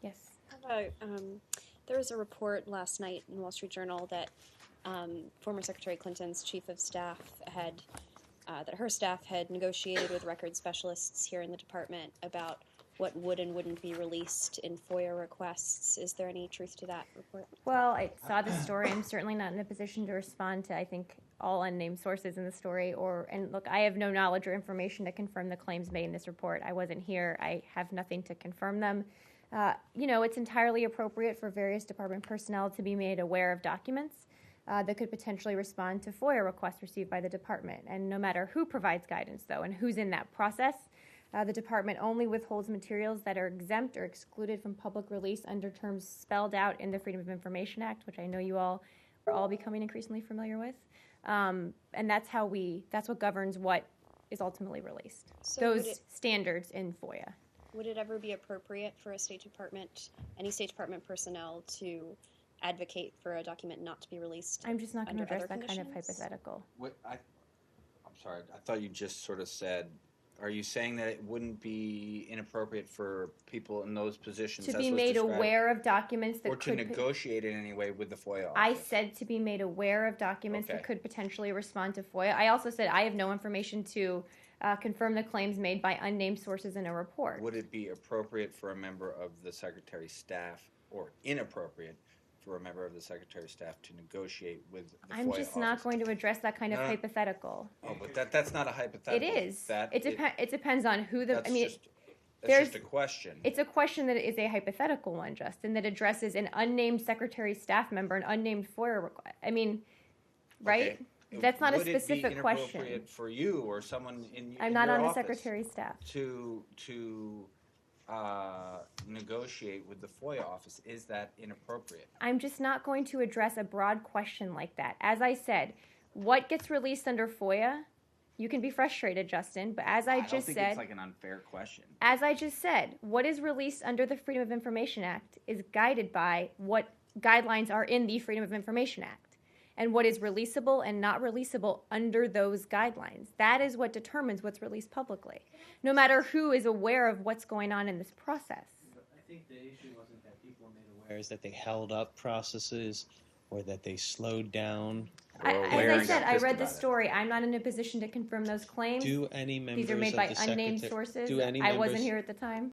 Yes. There was a report last night in the Wall Street Journal that former Secretary Clinton's chief of staff that her staff had negotiated with record specialists here in the department about what would and wouldn't be released in FOIA requests. Is there any truth to that report? Well, I saw the story. I'm certainly not in a position to respond to, I think, all unnamed sources in the story. And look, I have no knowledge or information to confirm the claims made in this report. I wasn't here. I have nothing to confirm them. It's entirely appropriate for various department personnel to be made aware of documents that could potentially respond to FOIA requests received by the department. And no matter who provides guidance, though, and who's in that process, the department only withholds materials that are exempt or excluded from public release under terms spelled out in the Freedom of Information Act, which I know you all are all becoming increasingly familiar with. And that's what governs what is ultimately released. So those standards in FOIA. Would it ever be appropriate for any State Department personnel to advocate for a document not to be released? I'm just not going to address that conditions? kind of hypothetical. I'm sorry, I thought you just sort of said, are you saying that it wouldn't be inappropriate for people in those positions to be made aware of documents that or to negotiate in any way with the FOIA office? I said to be made aware of documents that could potentially respond to FOIA. I also said I have no information to confirm the claims made by unnamed sources in a report. Would it be appropriate for a member of the Secretary's staff or inappropriate for a member of the Secretary's staff to negotiate with the FOIA I'm just office? not going to address that kind of hypothetical. Oh, but that's not a hypothetical. It is. It depends on who the... That's just a question. It's a question that is a hypothetical one, Justin, that addresses an unnamed Secretary staff member, an unnamed FOIA request. Right? Okay. That's not a Would specific it be question. inappropriate for you or someone in I'm not your on the office Secretary's staff. to negotiate with the FOIA office? Is that inappropriate? I'm just not going to address a broad question like that. As I said, what gets released under FOIA? You can be frustrated, Justin, but as I don't think it's like an unfair question. As I just said, what is released under the Freedom of Information Act is guided by what guidelines are in the Freedom of Information Act and what is releasable and not releasable under those guidelines. That is what determines what's released publicly, no matter who is aware of what's going on in this process. I think the issue wasn't that people were made aware, is that they held up processes or that they slowed down. As I said, I read the story. I'm not in a position to confirm those claims. Do any members These are made by of the unnamed Secretary- sources. Do any I wasn't members- here at the time.